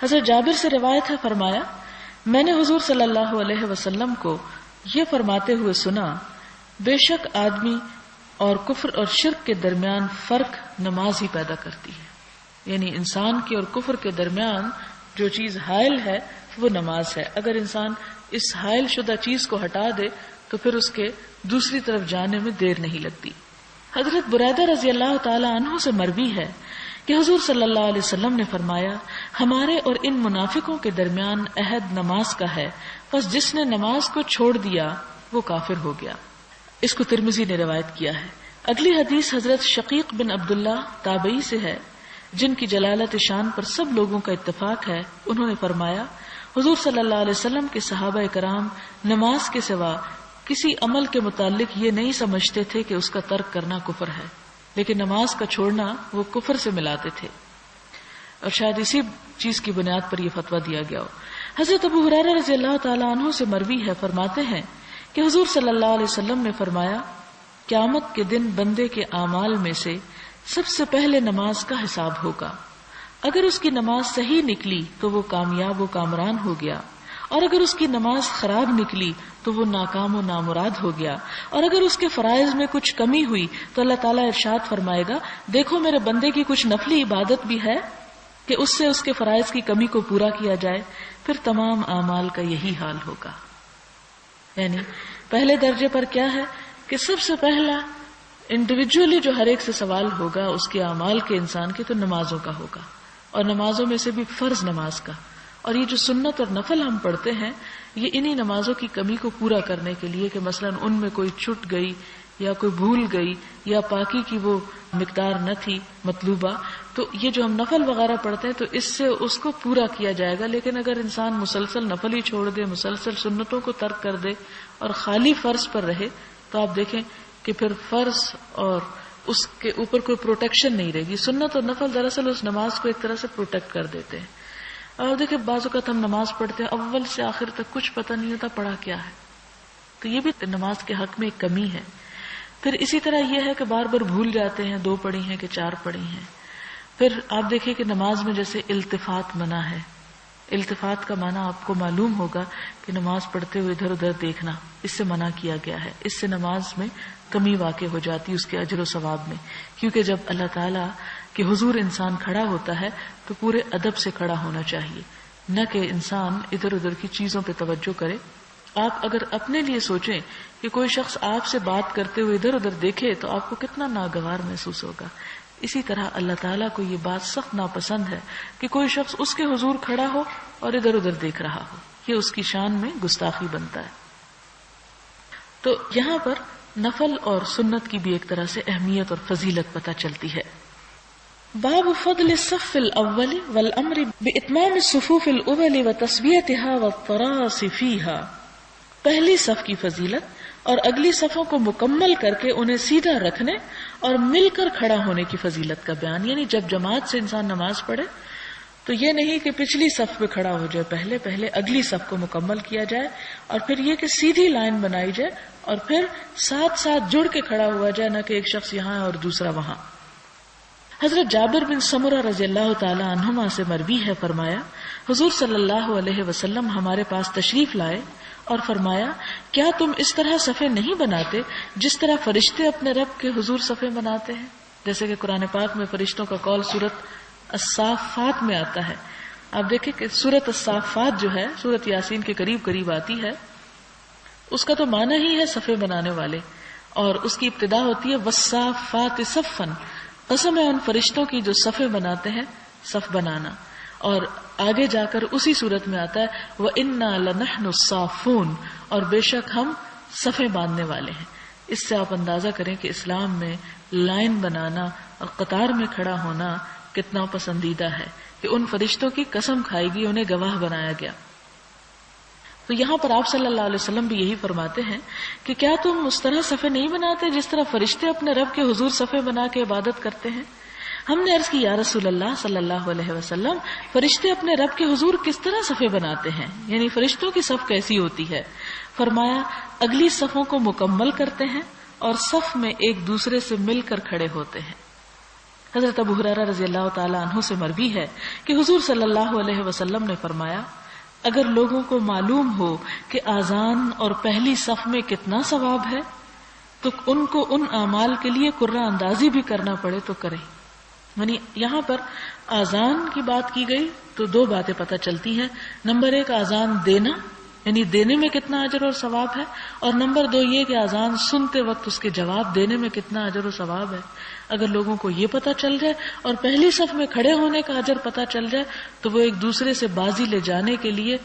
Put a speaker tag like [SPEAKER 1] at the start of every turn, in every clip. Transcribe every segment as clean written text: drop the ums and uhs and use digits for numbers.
[SPEAKER 1] حضرت جابر سے روایت ہے، فرمایا میں نے حضور صلی اللہ علیہ وسلم کو یہ فرماتے ہوئے سنا، بے شک آدمی اور کفر اور شرک کے درمیان فرق نماز ہی پیدا کرتی ہے، یعنی انسان کے اور کفر کے درمیان جو چیز حائل ہے وہ نماز ہے. اگر انسان اس حائل شدہ چیز کو ہٹا دے تو پھر اس کے دوسری طرف جانے میں دیر نہیں لگتی. حضرت بریدہ رضی اللہ تعالی عنہ سے مروی ہے کہ حضور صلی اللہ علیہ وسلم نے فرمایا، ہمارے اور ان منافقوں کے درمیان عہد نماز کا ہے، بس جس نے نماز کو چھوڑ دیا وہ کافر ہو گیا. اس کو ترمذی نے روایت کیا ہے. اگلی حدیث حضرت شقیق بن عبداللہ تابعی سے ہے، جن کی جلالت شان پر سب لوگوں کا اتفاق ہے. انہوں نے فرمایا، حضور صلی اللہ علیہ وسلم کے صحابہ کرام نماز کے سوا کسی عمل کے متعلق یہ نہیں سمجھتے تھے کہ اس کا ترک کرنا کفر ہے، لیکن نماز کا چھوڑنا وہ کفر سے ملاتے تھے، اور شاید اسی چیز کی بنیاد پر یہ فتویٰ دیا گیا ہو. حضرت ابو ہریرہ رضی اللہ تعالی عنہ سے مروی ہے، فرماتے ہیں کہ حضور صلی اللہ علیہ وسلم نے فرمایا، قیامت کے دن بندے کے اعمال میں سے سب سے پہلے نماز کا حساب ہوگا. اگر اس کی نماز صحیح نکلی تو وہ کامیاب و کامران ہو گیا، اور اگر اس کی نماز خراب نکلی تو وہ ناکام و نامراد ہو گیا. اور اگر اس کے فرائض میں کچھ کمی ہوئی تو اللہ تعالیٰ ارشاد فرمائے گا، دیکھو میرے بندے کی کچھ نفلی عبادت بھی ہے کہ اس سے اس کے فرائض کی کمی کو پورا کیا جائے. پھر تمام اعمال کا یہی حال ہوگا. یعنی پہلے درجے پر کیا ہے کہ سب سے پہلا انڈیویجولی جو ہر ایک سے سوال ہوگا اس کے اعمال کے انسان کے تو نمازوں کا ہوگا، اور نمازوں میں سے بھی فرض نماز کا. اور یہ جو سنت اور نفل ہم پڑھتے ہیں یہ انہی نمازوں کی کمی کو پورا کرنے کے لیے کہ مثلا ان میں کوئی چھٹ گئی یا کوئی بھول گئی یا پاکی کی وہ مقدار نہ تھی مطلوبہ، تو یہ جو ہم نفل وغیرہ پڑھتے ہیں تو اس سے اس کو پورا کیا جائے گا. لیکن اگر انسان مسلسل نفل ہی چھوڑ دے، مسلسل سنتوں کو ترک کر دے اور خالی فرض پر رہے تو آپ دیکھیں کہ پھر فرض اور اس کے اوپر کوئی پروٹیکشن نہیں رہے گی. سنت اور نفل دراصل اس نماز کو ایک طرح سے پروٹیکٹ کر دیتے ہیں. اور دیکھیں بعض اوقات ہم نماز پڑھتے ہیں اول سے آخر تک کچھ پتہ نہیں ہوتا پڑھا کیا ہے، تو یہ بھی نماز کے حق میں ایک کمی ہے. پھر اسی طرح یہ ہے کہ بار بار بھول جاتے ہیں 2 پڑھی ہیں کہ 4 پڑھی ہیں. پھر آپ دیکھیں کہ نماز میں جیسے التفات منع ہے. التفات کا معنی آپ کو معلوم ہوگا کہ نماز پڑھتے ہوئے ادھر ادھر دیکھنا، اس سے منع کیا گیا ہے. اس سے نماز میں کمی واقع ہو جاتی اس کے اجر و ثواب میں، کیونکہ جب اللہ تعالیٰ کہ حضور انسان کھڑا ہوتا ہے تو پورے ادب سے کھڑا ہونا چاہیے، نہ کہ انسان ادھر ادھر کی چیزوں پہ توجہ کرے. آپ اگر اپنے لیے سوچیں کہ کوئی شخص آپ سے بات کرتے ہوئے ادھر ادھر دیکھے تو آپ کو کتنا ناگوار محسوس ہوگا. اسی طرح اللہ تعالیٰ کو یہ بات سخت ناپسند ہے کہ کوئی شخص اس کے حضور کھڑا ہو اور ادھر ادھر دیکھ رہا ہو. یہ اس کی شان میں گستاخی بنتا ہے. تو یہاں پر نفل اور سنت کی بھی ایک طرح سے اہمیت اور فضیلت پتہ چلتی ہے. باب فضل الصف الاول والامر باتمام الصفوف الاول وتسویتها والتراص فيها. پہلی صف کی فضیلت اور اگلی صفوں کو مکمل کر کے انہیں سیدھا رکھنے اور مل کر کھڑا ہونے کی فضیلت کا بیان. یعنی جب جماعت سے انسان نماز پڑھے تو یہ نہیں کہ پچھلی صف پہ کھڑا ہو جائے، پہلے اگلی صف کو مکمل کیا جائے، اور پھر یہ کہ سیدھی لائن بنائی جائے اور پھر ساتھ ساتھ جڑ کے کھڑا ہوا جائے، نہ کہ ایک شخص یہاں اور دوسرا وہاں. حضرت جابر بن سمرہ رضی اللہ تعالی عنہما سے مروی ہے، فرمایا حضور صلی اللہ علیہ وسلم ہمارے پاس تشریف لائے اور فرمایا، کیا تم اس طرح صفیں نہیں بناتے جس طرح فرشتے اپنے رب کے حضور صفیں بناتے ہیں؟ جیسے کہ قرآن پاک میں فرشتوں کا قول سورت الصافات میں آتا ہے. آپ دیکھیں کہ سورت الصافات جو ہے سورت یاسین کے قریب قریب آتی ہے، اس کا تو معنی ہی ہے صفیں بنانے والے، اور اس کی ابتدا ہوتی ہے والصافات صفا، قسم ہے ان فرشتوں کی جو صفیں بناتے ہیں، صف بنانا. اور آگے جا کر اسی صورت میں آتا ہے وَإِنَّا لَنَحْنُ الصَّافُونَ، اور بے شک ہم صفیں باندھنے والے ہیں. اس سے آپ اندازہ کریں کہ اسلام میں لائن بنانا اور قطار میں کھڑا ہونا کتنا پسندیدہ ہے، کہ ان فرشتوں کی قسم کھائی گئی، انہیں گواہ بنایا گیا. تو یہاں پر آپ صلی اللہ علیہ وسلم بھی یہی فرماتے ہیں کہ کیا تم اس طرح صفیں نہیں بناتے جس طرح فرشتے اپنے رب کے حضور صفیں بنا کے عبادت کرتے ہیں؟ ہم نے عرض کی یا رسول اللہ صلی اللہ علیہ وسلم، فرشتے اپنے رب کے حضور کس طرح صفیں بناتے ہیں؟ یعنی فرشتوں کی صف کیسی ہوتی ہے؟ فرمایا اگلی صفوں کو مکمل کرتے ہیں اور صف میں ایک دوسرے سے مل کر کھڑے ہوتے ہیں. حضرت ابو ہریرہ رضی اللہ تعالی عنہ سے مروی ہے کہ حضور صلی اللہ علیہ وسلم نے فرمایا، اگر لوگوں کو معلوم ہو کہ آذان اور پہلی صف میں کتنا ثواب ہے تو ان کو ان اعمال کے لیے قرہ اندازی بھی کرنا پڑے تو کریں. یعنی یہاں پر آذان کی بات کی گئی تو دو باتیں پتہ چلتی ہیں. نمبر ایک، آذان دینا، یعنی دینے میں کتنا اجر اور ثواب ہے، اور نمبر دو یہ کہ آذان سنتے وقت اس کے جواب دینے میں کتنا اجر و ثواب ہے. اگر لوگوں کو یہ پتہ چل جائے اور پہلی صف میں کھڑے ہونے کا اجر پتہ چل جائے تو وہ ایک دوسرے سے بازی لے جانے کے لیے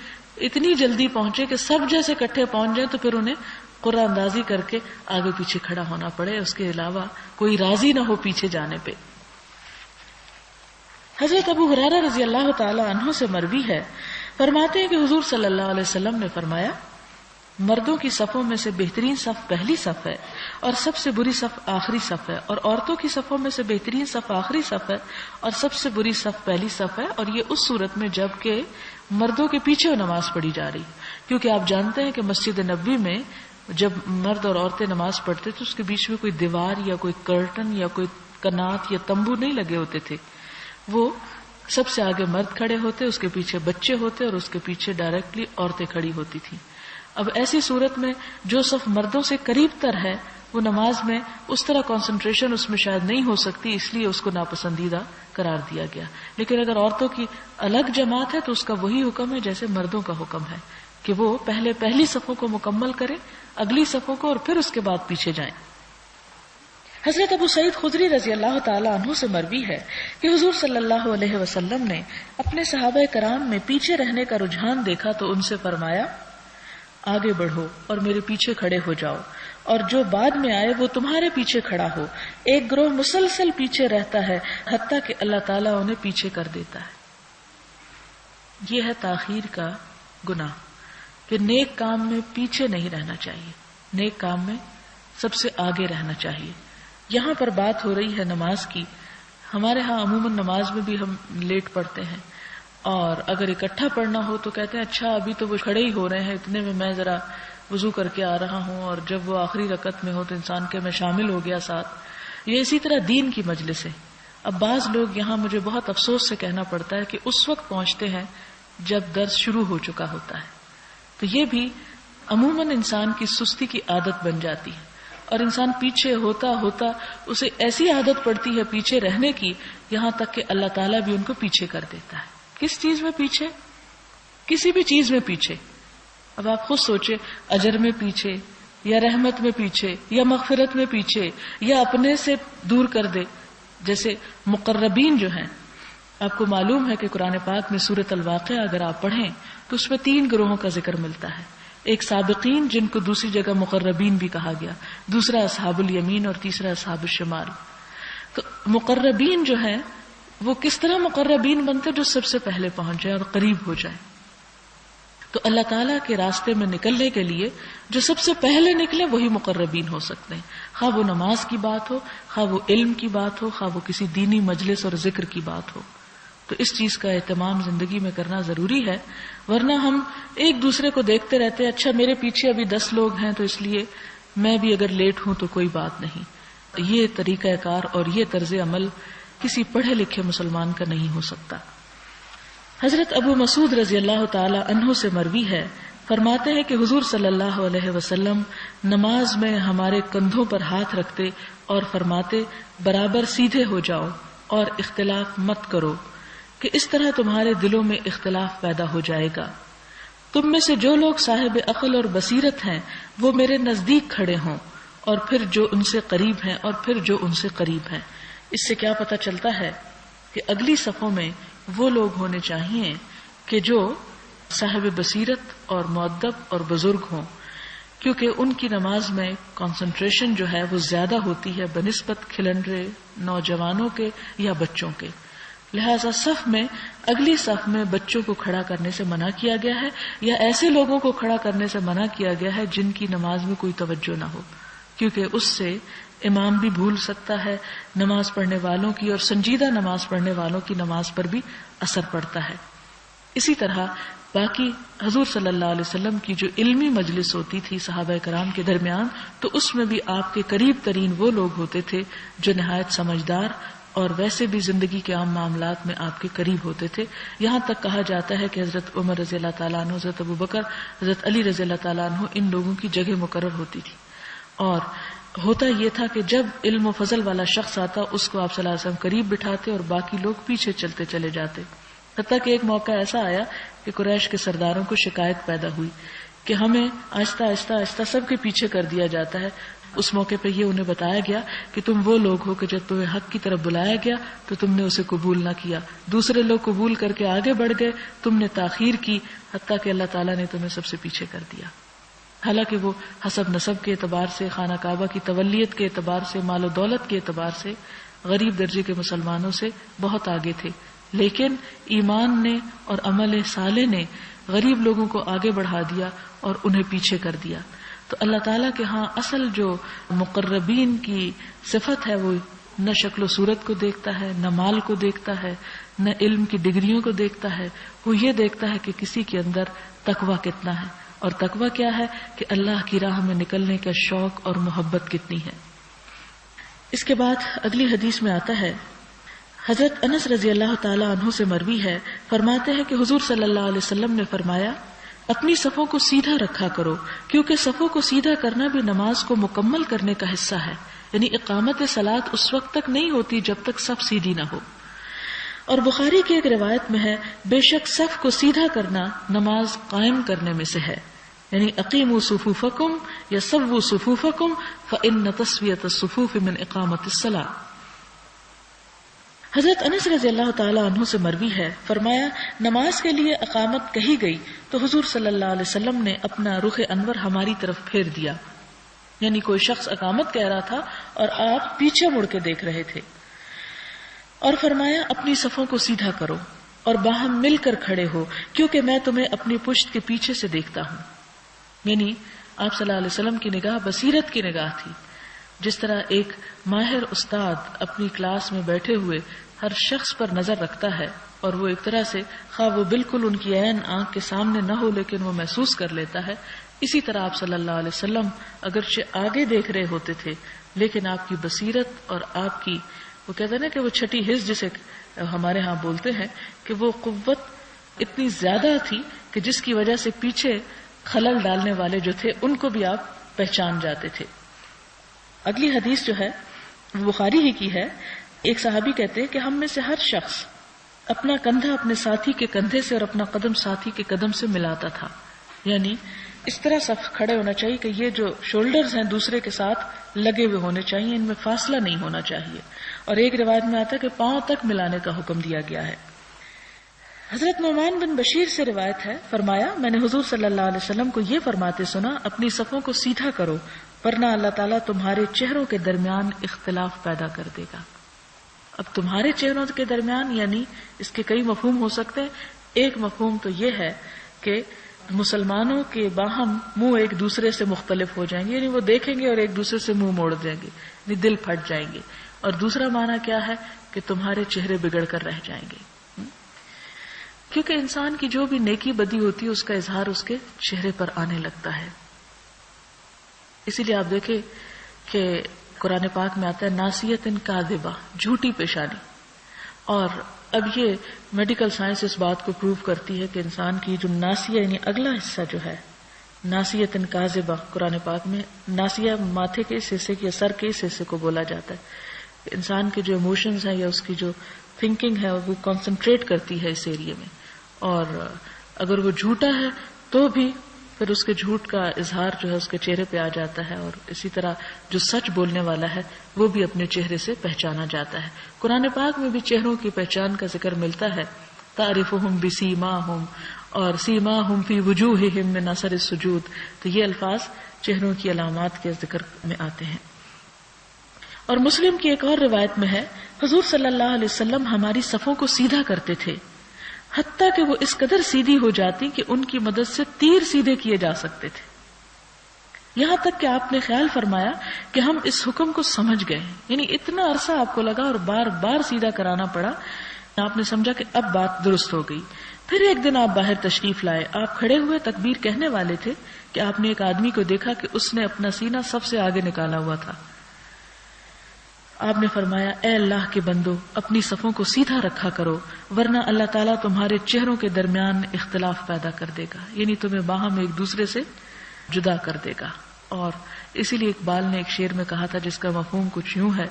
[SPEAKER 1] اتنی جلدی پہنچے کہ سب جیسے اکٹھے پہنچ جائیں تو پھر انہیں قرہ اندازی کر کے آگے پیچھے کھڑا ہونا پڑے، اس کے علاوہ کوئی راضی نہ ہو پیچھے جانے پہ. حضرت ابو ہریرہ رضی اللہ تعالی عنہ سے مروی ہے، فرماتے ہیں کہ حضور صلی اللہ علیہ وسلم نے فرمایا، مردوں کی صفوں میں سے بہترین صف پہلی صف ہے اور سب سے بری صف آخری صف ہے، اور عورتوں کی صفوں میں سے بہترین صف آخری صف ہے اور سب سے بری صف پہلی صف ہے. اور یہ اس صورت میں جب کہ مردوں کے پیچھے نماز پڑھی جا رہی، کیونکہ آپ جانتے ہیں کہ مسجد نبوی میں جب مرد اور عورتیں نماز پڑھتے تو اس کے بیچ میں کوئی دیوار یا کوئی کرٹن یا کوئی کنات یا تمبو نہیں لگے ہوتے تھے. وہ سب سے آگے مرد کھڑے ہوتے، اس کے پیچھے بچے ہوتے اور اس کے پیچھے ڈائریکٹلی عورتیں کھڑی ہوتی تھیں. اب ایسی صورت میں جو صف مردوں سے قریب تر ہے وہ نماز میں اس طرح کنسنٹریشن اس میں شاید نہیں ہو سکتی، اس لیے اس کو ناپسندیدہ قرار دیا گیا. لیکن اگر عورتوں کی الگ جماعت ہے تو اس کا وہی حکم ہے جیسے مردوں کا حکم ہے کہ وہ پہلی صفوں کو مکمل کریں، اگلی صفوں کو، اور پھر اس کے بعد پیچھے جائیں. حضرت ابو سعید خدری رضی اللہ تعالی عنہ سے مروی ہے کہ حضور صلی اللہ علیہ وسلم نے اپنے صحابہ کرام میں پیچھے رہنے کا رجحان دیکھا تو ان سے فرمایا، آگے بڑھو اور میرے پیچھے کھڑے ہو جاؤ، اور جو بعد میں آئے وہ تمہارے پیچھے کھڑا ہو. ایک گروہ مسلسل پیچھے رہتا ہے حتیٰ کہ اللہ تعالیٰ انہیں پیچھے کر دیتا ہے. یہ ہے تاخیر کا گناہ کہ نیک کام میں پیچھے نہیں رہنا چاہیے، نیک کام میں سب سے آگے رہنا چاہیے. یہاں پر بات ہو رہی ہے نماز کی. ہمارے ہاں عموماً نماز میں بھی ہم لیٹ پڑھتے ہیں، اور اگر اکٹھا پڑھنا ہو تو کہتے ہیں اچھا ابھی تو وہ کھڑے ہی ہو رہے ہیں، اتنے میں میں ذرا وضو کر کے آ رہا ہوں، اور جب وہ آخری رکعت میں ہو تو انسان کے میں شامل ہو گیا ساتھ. یہ اسی طرح دین کی مجلس ہے. اب بعض لوگ یہاں مجھے بہت افسوس سے کہنا پڑتا ہے کہ اس وقت پہنچتے ہیں جب درس شروع ہو چکا ہوتا ہے. تو یہ بھی عموماً انسان کی سستی کی عادت بن جاتی ہے، اور انسان پیچھے ہوتا ہوتا اسے ایسی عادت پڑتی ہے پیچھے رہنے کی، یہاں تک کہ اللہ تعالیٰ بھی ان کو پیچھے کر دیتا ہے. کس چیز میں پیچھے؟ کسی بھی چیز میں پیچھے. اب آپ خود سوچے، اجر میں پیچھے، یا رحمت میں پیچھے، یا مغفرت میں پیچھے، یا اپنے سے دور کر دے. جیسے مقربین جو ہیں، آپ کو معلوم ہے کہ قرآن پاک میں سورۃ الواقعہ اگر آپ پڑھیں تو اس میں 3 گروہوں کا ذکر ملتا ہے. ایک سابقین جن کو دوسری جگہ مقربین بھی کہا گیا، دوسرا اصحاب الیمین اور تیسرا اصحاب الشمال. تو مقربین جو ہیں وہ کس طرح مقربین بنتے؟ جو سب سے پہلے پہنچ جائے اور قریب ہو جائے. تو اللہ تعالیٰ کے راستے میں نکلنے کے لیے جو سب سے پہلے نکلے وہی مقربین ہو سکتے ہیں، خواہ وہ نماز کی بات ہو، خواہ وہ علم کی بات ہو، خواہ وہ کسی دینی مجلس اور ذکر کی بات ہو. تو اس چیز کا اہتمام زندگی میں کرنا ضروری ہے، ورنہ ہم ایک دوسرے کو دیکھتے رہتے ہیں، اچھا میرے پیچھے ابھی 10 لوگ ہیں تو اس لیے میں بھی اگر لیٹ ہوں تو کوئی بات نہیں. یہ طریقہ کار اور یہ طرز عمل کسی پڑھے لکھے مسلمان کا نہیں ہو سکتا. حضرت ابو مسعود رضی اللہ تعالی عنہ سے مروی ہے، فرماتے ہیں کہ حضور صلی اللہ علیہ وسلم نماز میں ہمارے کندھوں پر ہاتھ رکھتے اور فرماتے، برابر سیدھے ہو جاؤ اور اختلاف مت کرو کہ اس طرح تمہارے دلوں میں اختلاف پیدا ہو جائے گا. تم میں سے جو لوگ صاحب عقل اور بصیرت ہیں وہ میرے نزدیک کھڑے ہوں، اور پھر جو ان سے قریب ہیں اور پھر جو ان سے قریب ہیں. اس سے کیا پتہ چلتا ہے کہ اگلی صفوں میں وہ لوگ ہونے چاہیے کہ جو صاحب بصیرت اور مؤدب اور بزرگ ہوں، کیونکہ ان کی نماز میں کنسنٹریشن جو ہے وہ زیادہ ہوتی ہے بنسبت کھلنڈرے نوجوانوں کے یا بچوں کے. لہذا صف میں اگلی صف میں بچوں کو کھڑا کرنے سے منع کیا گیا ہے، یا ایسے لوگوں کو کھڑا کرنے سے منع کیا گیا ہے جن کی نماز میں کوئی توجہ نہ ہو، کیونکہ اس سے امام بھی بھول سکتا ہے نماز پڑھنے والوں کی، اور سنجیدہ نماز پڑھنے والوں کی نماز پر بھی اثر پڑتا ہے. اسی طرح باقی حضور صلی اللہ علیہ وسلم کی جو علمی مجلس ہوتی تھی صحابہ کرام کے درمیان، تو اس میں بھی آپ کے قریب ترین وہ لوگ ہوتے تھے جو نہایت سمجھدار اور ویسے بھی زندگی کے عام معاملات میں آپ کے قریب ہوتے تھے. یہاں تک کہا جاتا ہے کہ حضرت عمر رضی اللہ تعالیٰ عنہ، حضرت ابو بکر، حضرت علی رضی اللہ تعالیٰ عنہ ان لوگوں کی جگہ مقرر ہوتی تھی. اور ہوتا یہ تھا کہ جب علم و فضل والا شخص آتا اس کو آپ صلی اللہ علیہ وسلم قریب بٹھاتے اور باقی لوگ پیچھے چلتے چلے جاتے. حتیٰ کہ ایک موقع ایسا آیا کہ قریش کے سرداروں کو شکایت پیدا ہوئی کہ ہمیں آہستہ آہستہ آہستہ سب کے پیچھے کر دیا جاتا ہے. اس موقع پہ یہ انہیں بتایا گیا کہ تم وہ لوگ ہو کہ جب تمہیں حق کی طرف بلایا گیا تو تم نے اسے قبول نہ کیا، دوسرے لوگ قبول کر کے آگے بڑھ گئے، تم نے تاخیر کی، حتیٰ کہ اللہ تعالیٰ نے تمہیں سب سے پیچھے کر دیا. حالانکہ وہ حسب نسب کے اعتبار سے، خانہ کعبہ کی تولیت کے اعتبار سے، مال و دولت کے اعتبار سے غریب درجے کے مسلمانوں سے بہت آگے تھے، لیکن ایمان نے اور عمل صالح نے غریب لوگوں کو آگے بڑھا دیا اور انہیں پیچھے کر دیا. تو اللہ تعالیٰ کے ہاں اصل جو مقربین کی صفت ہے وہ نہ شکل و صورت کو دیکھتا ہے، نہ مال کو دیکھتا ہے، نہ علم کی ڈگریوں کو دیکھتا ہے، وہ یہ دیکھتا ہے کہ کسی کے اندر تقویٰ کتنا ہے. اور تقویٰ کیا ہے کہ اللہ کی راہ میں نکلنے کا شوق اور محبت کتنی ہے. اس کے بعد اگلی حدیث میں آتا ہے، حضرت انس رضی اللہ تعالی عنہ سے مروی ہے، فرماتے ہیں کہ حضور صلی اللہ علیہ وسلم نے فرمایا، اپنی صفوں کو سیدھا رکھا کرو، کیونکہ صفوں کو سیدھا کرنا بھی نماز کو مکمل کرنے کا حصہ ہے. یعنی اقامت صلاۃ اس وقت تک نہیں ہوتی جب تک صف سیدھی نہ ہو. اور بخاری کی ایک روایت میں ہے، بے شک صف کو سیدھا کرنا نماز قائم کرنے میں سے ہے. یعنی اقیموا صفوفکم یا سووا صفوفکم فإن تسویۃ الصفوف من اقامت الصلاۃ. حضرت انس رضی اللہ تعالی عنہ سے مروی ہے، فرمایا نماز کے لیے اقامت کہی گئی تو حضور صلی اللہ علیہ وسلم نے اپنا رخ انور ہماری طرف پھیر دیا. یعنی کوئی شخص اقامت کہہ رہا تھا اور آپ پیچھے مڑ کے دیکھ رہے تھے، اور فرمایا اپنی صفوں کو سیدھا کرو اور باہم مل کر کھڑے ہو، کیونکہ میں تمہیں اپنی پشت کے پیچھے سے دیکھتا ہوں. یعنی آپ صلی اللہ علیہ وسلم کی نگاہ بصیرت کی نگاہ تھی. جس طرح ایک ماہر استاد اپنی کلاس میں بیٹھے ہوئے ہر شخص پر نظر رکھتا ہے اور وہ ایک طرح سے خواہ وہ بالکل ان کی عین آنکھ کے سامنے نہ ہو لیکن وہ محسوس کر لیتا ہے، اسی طرح آپ صلی اللہ علیہ وسلم اگرچہ آگے دیکھ رہے ہوتے تھے لیکن آپ کی بصیرت اور آپ کی وہ کہتے ہیں نا کہ وہ چھٹی حس جسے ہمارے ہاں بولتے ہیں کہ وہ قوت اتنی زیادہ تھی کہ جس کی وجہ سے پیچھے خلل ڈالنے والے جو تھے ان کو بھی آپ پہچان جاتے تھے. اگلی حدیث جو ہے وہ بخاری ہی کی ہے. ایک صحابی کہتے ہیں کہ ہم میں سے ہر شخص اپنا کندھا اپنے ساتھی کے کندھے سے اور اپنا قدم ساتھی کے قدم سے ملاتا تھا. یعنی اس طرح صف کھڑے ہونا چاہیے کہ یہ جو شولڈرز ہیں دوسرے کے ساتھ لگے ہوئے ہونے چاہیے، ان میں فاصلہ نہیں ہونا چاہیے. اور ایک روایت میں آتا ہے کہ پاؤں تک ملانے کا حکم دیا گیا ہے. حضرت نعمان بن بشیر سے روایت ہے، فرمایا میں نے حضور صلی اللہ علیہ وسلم کو یہ فرماتے سنا، اپنی صفوں کو سیدھا کرو ورنہ اللہ تعالیٰ تمہارے چہروں کے درمیان اختلاف پیدا کر دے گا. اب تمہارے چہروں کے درمیان یعنی اس کے کئی مفہوم ہو سکتے ہیں. ایک مفہوم تو یہ ہے کہ مسلمانوں کے باہم منہ ایک دوسرے سے مختلف ہو جائیں گے، یعنی وہ دیکھیں گے اور ایک دوسرے سے منہ موڑ دیں گے، یعنی دل پھٹ جائیں گے. اور دوسرا معنی کیا ہے کہ تمہارے چہرے بگڑ کر رہ جائیں گے، کیونکہ انسان کی جو بھی نیکی بدی ہوتی ہے اس کا اظہار اس کے چہرے پر آنے لگتا ہے. اسی لیے آپ دیکھیں کہ قرآن پاک میں آتا ہے ناسیۃ کاذبہ، جھوٹی پیشانی. اور اب یہ میڈیکل سائنس اس بات کو پروو کرتی ہے کہ انسان کی جو ناسیہ یعنی اگلا حصہ جو ہے، ناسیۃ کاذبہ قرآن پاک میں ناسیہ ماتھے کے اس حصے کی، سر کے اس حصے کو بولا جاتا ہے. انسان کے جو ایموشنز ہیں یا اس کی جو تھنکنگ ہے وہ کنسنٹریٹ کرتی ہے اس ایریے میں. اور اگر وہ جھوٹا ہے تو بھی پھر اس کے جھوٹ کا اظہار جو ہے اس کے چہرے پہ آ جاتا ہے. اور اسی طرح جو سچ بولنے والا ہے وہ بھی اپنے چہرے سے پہچانا جاتا ہے. قرآن پاک میں بھی چہروں کی پہچان کا ذکر ملتا ہے، تعرفہم بسیماہم اور سیماہم فی وجوہہم من اثر السجود. تو یہ الفاظ چہروں کی علامات کے ذکر میں آتے ہیں. اور مسلم کی ایک اور روایت میں ہے، حضور صلی اللہ علیہ وسلم ہماری صفوں کو سیدھا کرتے تھے، حتیٰ کہ وہ اس قدر سیدھی ہو جاتی کہ ان کی مدد سے تیر سیدھے کیے جا سکتے تھے. یہاں تک کہ آپ نے خیال فرمایا کہ ہم اس حکم کو سمجھ گئے، یعنی اتنا عرصہ آپ کو لگا اور بار بار سیدھا کرانا پڑا. آپ نے سمجھا کہ اب بات درست ہو گئی. پھر ایک دن آپ باہر تشریف لائے، آپ کھڑے ہوئے تکبیر کہنے والے تھے کہ آپ نے ایک آدمی کو دیکھا کہ اس نے اپنا سینہ سب سے آگے نکالا ہوا تھا. آپ نے فرمایا اے اللہ کے بندو اپنی صفوں کو سیدھا رکھا کرو ورنہ اللہ تعالیٰ تمہارے چہروں کے درمیان اختلاف پیدا کر دے گا، یعنی تمہیں باہم ایک دوسرے سے جدا کر دے گا۔ اور اسی لیے اقبال نے ایک شعر میں کہا تھا جس کا مفہوم کچھ یوں ہے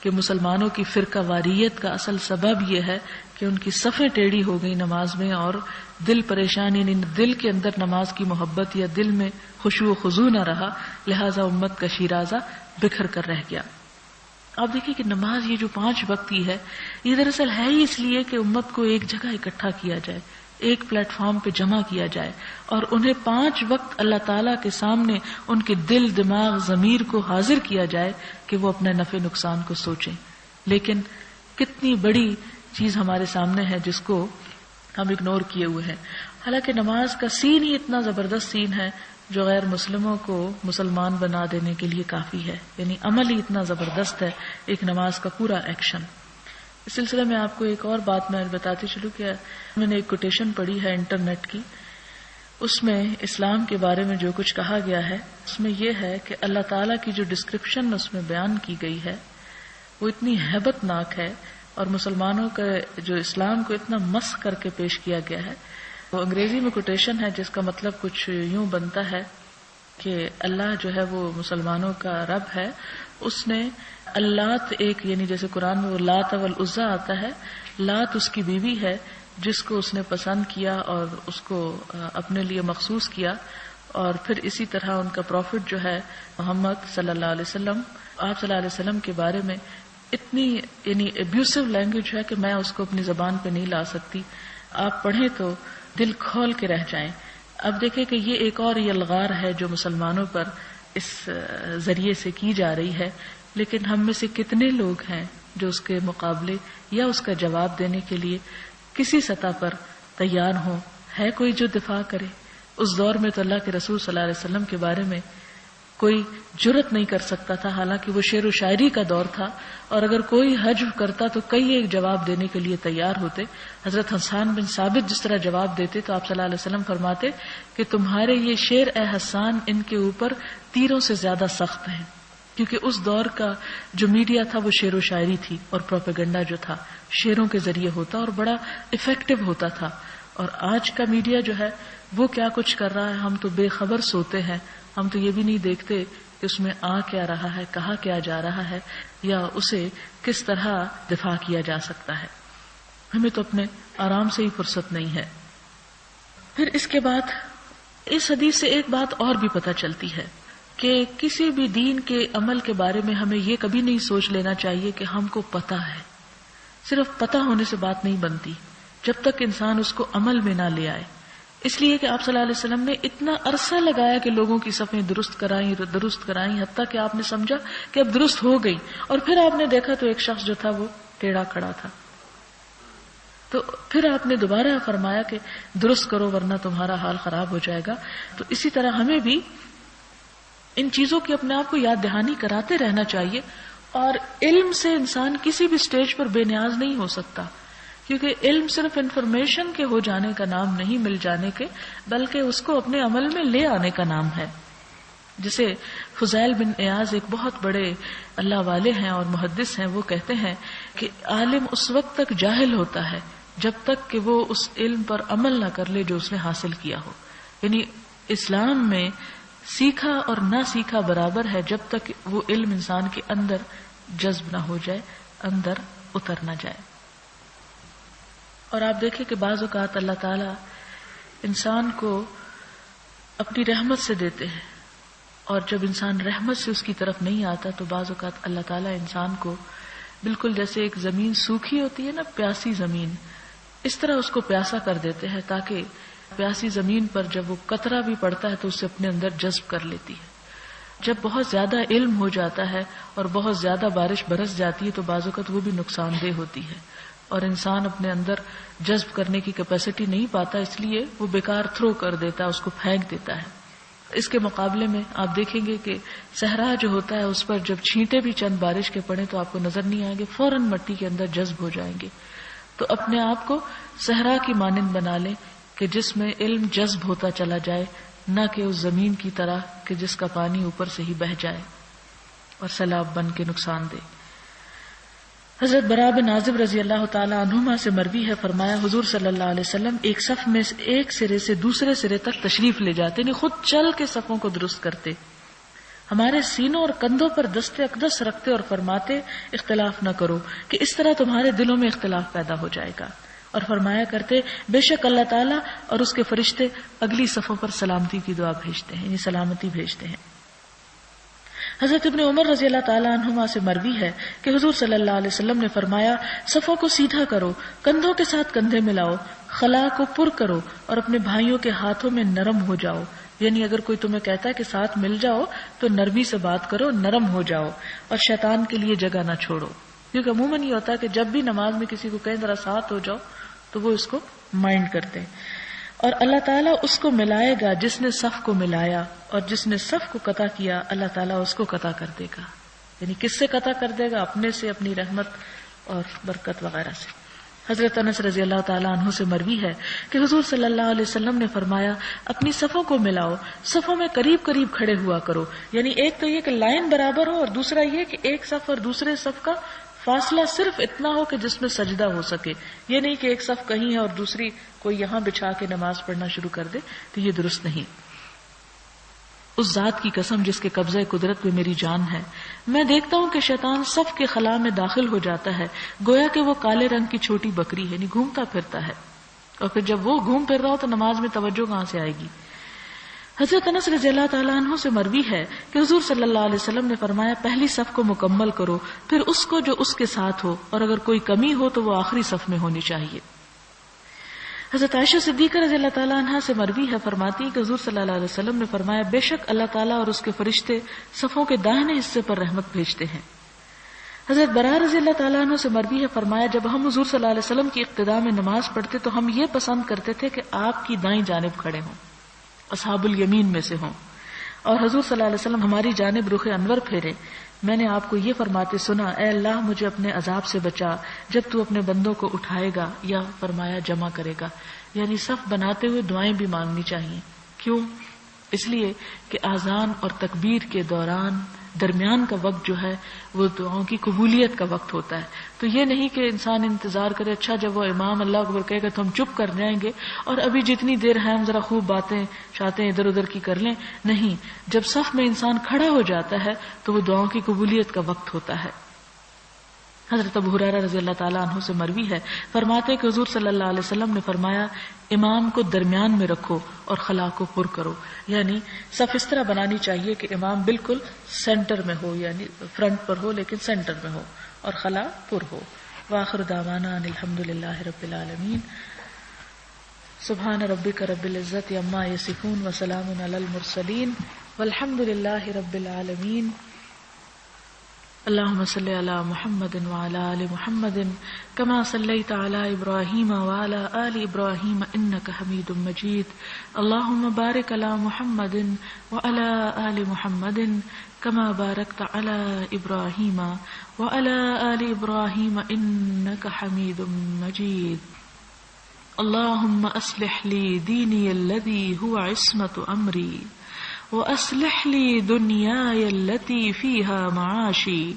[SPEAKER 1] کہ مسلمانوں کی فرقہ واریت کا اصل سبب یہ ہے کہ ان کی صفیں ٹیڑھی ہو گئی نماز میں اور دل پریشان، یعنی دل کے اندر نماز کی محبت یا دل میں خشوع و خضوع نہ رہا، لہذا امت کا شیرازہ بکھر کر رہ گیا۔ آپ دیکھیں کہ نماز یہ جو 5 وقت کی ہے یہ دراصل ہے ہی اس لیے کہ امت کو ایک جگہ اکٹھا کیا جائے، ایک پلیٹ فارم پہ جمع کیا جائے اور انہیں 5 وقت اللہ تعالیٰ کے سامنے ان کے دل دماغ ضمیر کو حاضر کیا جائے کہ وہ اپنے نفع نقصان کو سوچیں۔ لیکن کتنی بڑی چیز ہمارے سامنے ہے جس کو ہم اگنور کیے ہوئے ہیں، حالانکہ نماز کا سین ہی اتنا زبردست سین ہے جو غیر مسلموں کو مسلمان بنا دینے کے لیے کافی ہے، یعنی عمل ہی اتنا زبردست ہے ایک نماز کا پورا ایکشن۔ اس سلسلے میں آپ کو ایک اور بات میں بتاتی چلوں کہ میں نے ایک کوٹیشن پڑھی ہے انٹرنیٹ کی، اس میں اسلام کے بارے میں جو کچھ کہا گیا ہے اس میں یہ ہے کہ اللہ تعالیٰ کی جو ڈسکرپشن اس میں بیان کی گئی ہے وہ اتنی ہیبت ناک ہے اور مسلمانوں کا جو اسلام کو اتنا مسخ کر کے پیش کیا گیا ہے۔ وہ انگریزی میں کوٹیشن ہے جس کا مطلب کچھ یوں بنتا ہے کہ اللہ جو ہے وہ مسلمانوں کا رب ہے، اس نے اللات ایک، یعنی جیسے قرآن میں وہ لات والعزی آتا ہے، لات اس کی بیوی ہے جس کو اس نے پسند کیا اور اس کو اپنے لیے مخصوص کیا، اور پھر اسی طرح ان کا پروفٹ جو ہے محمد صلی اللہ علیہ وسلم، آپ صلی اللہ علیہ وسلم کے بارے میں اتنی یعنی ابیوسو لینگویج ہے کہ میں اس کو اپنی زبان پہ نہیں لا سکتی، آپ پڑھیں تو دل کھول کے رہ جائیں۔ اب دیکھیں کہ یہ ایک اور یلغار ہے جو مسلمانوں پر اس ذریعے سے کی جا رہی ہے، لیکن ہم میں سے کتنے لوگ ہیں جو اس کے مقابلے یا اس کا جواب دینے کے لیے کسی سطح پر تیار ہوں؟ ہے کوئی جو دفاع کرے؟ اس دور میں تو اللہ کے رسول صلی اللہ علیہ وسلم کے بارے میں کوئی جرت نہیں کر سکتا تھا، حالانکہ وہ شعر و شاعری کا دور تھا، اور اگر کوئی حجو کرتا تو کئی ایک جواب دینے کے لیے تیار ہوتے۔ حضرت حسان بن ثابت جس طرح جواب دیتے تو آپ صلی اللہ علیہ وسلم فرماتے کہ تمہارے یہ شعر اے حسان ان کے اوپر تیروں سے زیادہ سخت ہیں، کیونکہ اس دور کا جو میڈیا تھا وہ شعر و شاعری تھی اور پروپیگنڈا جو تھا شعروں کے ذریعے ہوتا اور بڑا افیکٹو ہوتا تھا، اور آج کا میڈیا جو ہے وہ کیا کچھ کر رہا ہے ہم تو بے خبر سوتے ہیں، ہم تو یہ بھی نہیں دیکھتے کہ اس میں آ کیا رہا ہے، کہا کیا جا رہا ہے، یا اسے کس طرح دفاع کیا جا سکتا ہے۔ ہمیں تو اپنے آرام سے ہی فرصت نہیں ہے۔ پھر اس کے بعد اس حدیث سے ایک بات اور بھی پتہ چلتی ہے کہ کسی بھی دین کے عمل کے بارے میں ہمیں یہ کبھی نہیں سوچ لینا چاہیے کہ ہم کو پتہ ہے۔ صرف پتہ ہونے سے بات نہیں بنتی جب تک انسان اس کو عمل میں نہ لے آئے، اس لیے کہ آپ صلی اللہ علیہ وسلم نے اتنا عرصہ لگایا کہ لوگوں کی صفیں درست کرائیں حتیٰ کہ آپ نے سمجھا کہ اب درست ہو گئی، اور پھر آپ نے دیکھا تو ایک شخص جو تھا وہ ٹیڑھا کھڑا تھا، تو پھر آپ نے دوبارہ فرمایا کہ درست کرو ورنہ تمہارا حال خراب ہو جائے گا۔ تو اسی طرح ہمیں بھی ان چیزوں کی اپنے آپ کو یاد دہانی کراتے رہنا چاہیے، اور علم سے انسان کسی بھی سٹیج پر بے نیاز نہیں ہو سکتا، کیونکہ علم صرف انفارمیشن کے ہو جانے کا نام نہیں، مل جانے کے، بلکہ اس کو اپنے عمل میں لے آنے کا نام ہے۔ جسے فضیل بن عیاض ایک بہت بڑے اللہ والے ہیں اور محدث ہیں، وہ کہتے ہیں کہ عالم اس وقت تک جاہل ہوتا ہے جب تک کہ وہ اس علم پر عمل نہ کر لے جو اس نے حاصل کیا ہو۔ یعنی اسلام میں سیکھا اور نہ سیکھا برابر ہے جب تک وہ علم انسان کے اندر جذب نہ ہو جائے، اندر اتر نہ جائے۔ اور آپ دیکھیں کہ بعض اوقات اللہ تعالیٰ انسان کو اپنی رحمت سے دیتے ہیں، اور جب انسان رحمت سے اس کی طرف نہیں آتا تو بعض اوقات اللہ تعالیٰ انسان کو بالکل جیسے ایک زمین سوکھی ہوتی ہے نا، پیاسی زمین، اس طرح اس کو پیاسا کر دیتے ہیں تاکہ پیاسی زمین پر جب وہ قطرہ بھی پڑتا ہے تو اسے اپنے اندر جذب کر لیتی ہے۔ جب بہت زیادہ علم ہو جاتا ہے اور بہت زیادہ بارش برس جاتی ہے تو بعض اوقات وہ بھی نقصان دہ ہوتی ہے، اور انسان اپنے اندر جذب کرنے کی کیپیسٹی نہیں پاتا، اس لیے وہ بیکار تھرو کر دیتا ہے، اس کو پھینک دیتا ہے۔ اس کے مقابلے میں آپ دیکھیں گے کہ صحرا جو ہوتا ہے اس پر جب چھینٹے بھی چند بارش کے پڑیں تو آپ کو نظر نہیں آئیں گے، فوراً مٹی کے اندر جذب ہو جائیں گے۔ تو اپنے آپ کو صحرا کی مانند بنا لیں کہ جس میں علم جذب ہوتا چلا جائے، نہ کہ اس زمین کی طرح کہ جس کا پانی اوپر سے ہی بہہ جائے۔ اور سیلاب بن کے نقصان دے۔ حضرت براء بن عازب رضی اللہ تعالی عنہما سے مروی ہے، فرمایا حضور صلی اللہ علیہ وسلم ایک صف میں ایک سرے سے دوسرے سرے تک تشریف لے جاتے، یعنی خود چل کے صفوں کو درست کرتے، ہمارے سینوں اور کندھوں پر دست اقدس رکھتے اور فرماتے اختلاف نہ کرو کہ اس طرح تمہارے دلوں میں اختلاف پیدا ہو جائے گا، اور فرمایا کرتے بے شک اللہ تعالیٰ اور اس کے فرشتے اگلی صفوں پر سلامتی کی دعا بھیجتے ہیں، یعنی سلامتی بھیجتے ہیں۔ حضرت ابن عمر رضی اللہ تعالیٰ عنہما سے مروی ہے کہ حضور صلی اللہ علیہ وسلم نے فرمایا صفوں کو سیدھا کرو، کندھوں کے ساتھ کندھے ملاؤ، خلا کو پر کرو اور اپنے بھائیوں کے ہاتھوں میں نرم ہو جاؤ، یعنی اگر کوئی تمہیں کہتا ہے کہ ساتھ مل جاؤ تو نرمی سے بات کرو، نرم ہو جاؤ اور شیطان کے لیے جگہ نہ چھوڑو، کیونکہ عموماً یہ ہوتا ہے کہ جب بھی نماز میں کسی کو کہیں ذرا ساتھ ہو جاؤ تو وہ اس کو مائنڈ کرتے ہیں، اور اللہ تعالیٰ اس کو ملائے گا جس نے صف کو ملایا، اور جس نے صف کو قطع کیا اللہ تعالیٰ اس کو قطع کر دے گا، یعنی کس سے قطع کر دے گا؟ اپنے سے، اپنی رحمت اور برکت وغیرہ سے۔ حضرت انس رضی اللہ تعالیٰ عنہ سے مروی ہے کہ حضور صلی اللہ علیہ وسلم نے فرمایا اپنی صفوں کو ملاؤ، صفوں میں قریب قریب کھڑے ہوا کرو، یعنی ایک تو یہ کہ لائن برابر ہو، اور دوسرا یہ کہ ایک صف اور دوسرے صف کا فاصلہ صرف اتنا ہو کہ جس میں سجدہ ہو سکے، یہ نہیں کہ ایک صف کہیں ہے اور دوسری کوئی یہاں بچھا کے نماز پڑھنا شروع کر دے، تو یہ درست نہیں۔ اس ذات کی قسم جس کے قبضہ قدرت میں میری جان ہے، میں دیکھتا ہوں کہ شیطان صف کے خلا میں داخل ہو جاتا ہے گویا کہ وہ کالے رنگ کی چھوٹی بکری ہے، یعنی گھومتا پھرتا ہے، اور پھر جب وہ گھوم پھر رہا ہو تو نماز میں توجہ کہاں سے آئے گی؟ حضرت انس رضی اللہ تعالیٰ عنہ سے مروی ہے کہ حضور صلی اللہ علیہ وسلم نے فرمایا پہلی صف کو مکمل کرو، پھر اس کو جو اس کے ساتھ ہو، اور اگر کوئی کمی ہو تو وہ آخری صف میں ہونی چاہیے۔ حضرت عائشہ صدیقہ رضی اللہ تعالیٰ عنہ سے مروی ہے، فرماتی کہ حضور صلی اللہ علیہ وسلم نے فرمایا بے شک اللہ تعالیٰ اور اس کے فرشتے صفوں کے داہنے حصے پر رحمت بھیجتے ہیں۔ حضرت براء رضی اللہ تعالیٰ عنہ سے مروی ہے، فرمایا جب ہم حضور صلی اللہ علیہ وسلم کی اقتداء میں نماز پڑھتے تو ہم یہ پسند کرتے تھے کہ آپ کی دائیں جانب کھڑے ہوں، اصحاب الیمین میں سے ہوں، اور حضور صلی اللہ علیہ وسلم ہماری جانب رخ انور پھیرے۔ میں نے آپ کو یہ فرماتے سنا اے اللہ مجھے اپنے عذاب سے بچا جب تو اپنے بندوں کو اٹھائے گا یا فرمایا جمع کرے گا، یعنی صف بناتے ہوئے دعائیں بھی مانگنی چاہیے۔ کیوں؟ اس لیے کہ اذان اور تکبیر کے درمیان کا وقت جو ہے وہ دعاؤں کی قبولیت کا وقت ہوتا ہے، تو یہ نہیں کہ انسان انتظار کرے اچھا جب وہ امام اللہ اکبر کہے گا تو ہم چپ کر جائیں گے اور ابھی جتنی دیر ہے ہم ذرا خوب باتیں شاتیں ادھر ادھر کی کر لیں، نہیں، جب صف میں انسان کھڑا ہو جاتا ہے تو وہ دعاؤں کی قبولیت کا وقت ہوتا ہے۔ حضرت ابو ہریرہ رضی اللہ تعالیٰ عنہ سے مروی ہے، فرماتے کہ حضور صلی اللہ علیہ وسلم نے فرمایا امام کو درمیان میں رکھو اور خلا کو پر کرو، یعنی صف اس طرح بنانی چاہیے کہ امام بالکل سینٹر میں ہو، یعنی فرنٹ پر ہو لیکن سینٹر میں ہو، اور خلا پر ہو۔ وآخر دعوانا ان الحمد للہ رب العالمین، سبحان ربک رب العزت عما یصفون وسلام علی المرسلین والحمد للہ رب العالمین۔ اللهم صل على محمد وعلى آل محمد كما صليت على إبراهيم وعلى آل إبراهيم إنك حميد مجيد اللهم بارك على محمد وعلى آل محمد كما باركت على إبراهيم وعلى آل إبراهيم إنك حميد مجيد اللهم أصلح لي ديني الذي هو عصمة أمري وأصلح لي دنياي التي فيها معاشي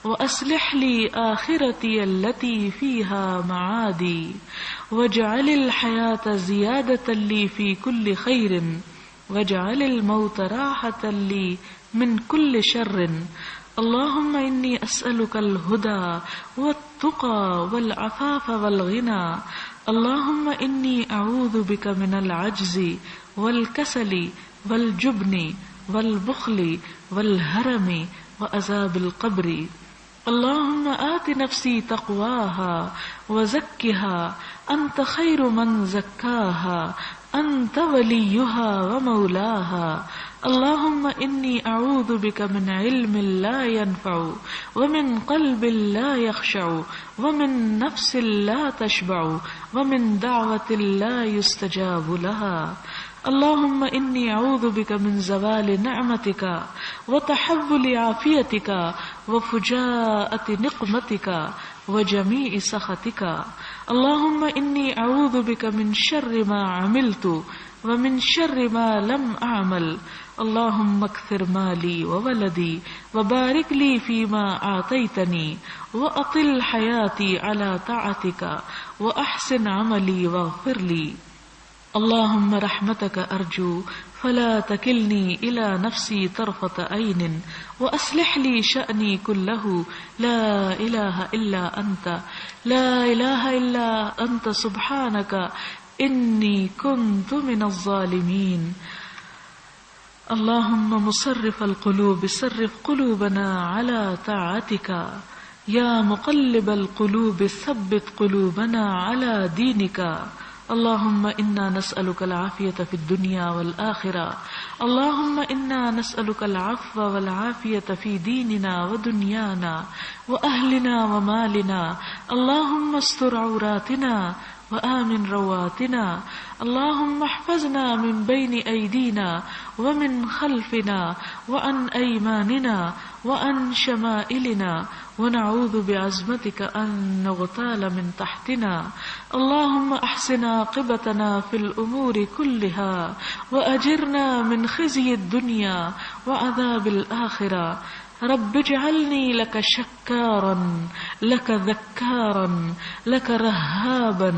[SPEAKER 1] وأصلح لي آخرتي التي فيها معادي واجعل الحياة زيادة لي في كل خير واجعل الموت راحة لي من كل شر اللهم إني أسألك الهدى والتقى والعفاف والغنى اللهم إني أعوذ بك من العجز والكسل والجبن والبخل والهرم وعذاب القبر اللهم آت نفسي تقواها وزكها أنت خير من زكاها أنت وليها ومولاها اللهم إني أعوذ بك من علم لا ينفع ومن قلب لا يخشع ومن نفس لا تشبع ومن دعوة لا يستجاب لها اللهم إني أعوذ بك من زوال نعمتك وتحول عافيتك وفجاءة نقمتك وجميع سخطك. اللهم إني أعوذ بك من شر ما عملت ومن شر ما لم أعمل. اللهم اكثر مالي وولدي وبارك لي فيما أعطيتني وأطل حياتي على طاعتك وأحسن عملي واغفر لي. اللهم رحمتك أرجو فلا تكلني إلى نفسي طرفة عين وأصلح لي شأني كله. لا إله إلا أنت، لا إله إلا أنت سبحانك إني كنت من الظالمين. اللهم مصرف القلوب صرف قلوبنا على طاعتك. يا مقلب القلوب ثبت قلوبنا على دينك. اللهم إنا نسألك العافية في الدنيا والآخرة. اللهم إنا نسألك العفو والعافية في ديننا ودنيانا وأهلنا ومالنا. اللهم استر عوراتنا وآمن رواتنا. اللهم احفظنا من بين أيدينا ومن خلفنا وعن أيماننا وعن شمائلنا ونعوذ بعظمتك أن نغتال من تحتنا. اللهم احسن عاقبتنا في الأمور كلها وأجرنا من خزي الدنيا وعذاب الآخرة. رب اجعلني لك شكارا لك ذكارا لك رهابا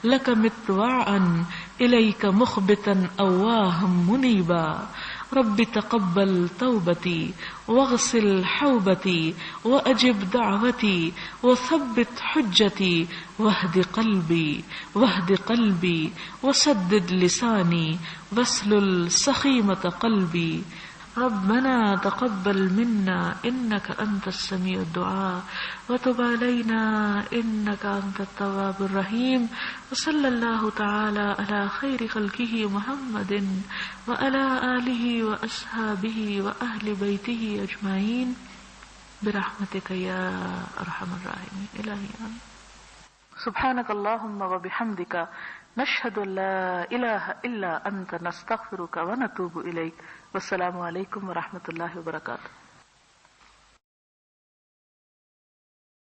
[SPEAKER 1] لك مطوعا إليك مخبتا أواها منيبا. رب تقبل توبتي واغسل حوبتي وأجب دعوتي وثبت حجتي واهد قلبي وسدد لساني واسلل سخيمة قلبي. ربنا تقبل منا إنك أنت السميع الدعاء وتب علينا إنك أنت التواب الرحيم. وصلى الله تعالى على خير خلقه محمد وعلى آله وأصحابه وأهل بيته أجمعين برحمتك يا أرحم الراحمين. إلهي آمين. سبحانك اللهم وبحمدك نشهد أن لا إله إلا أنت نستغفرك ونتوب إليك. والسلام علیکم ورحمۃ اللہ وبرکاتہ.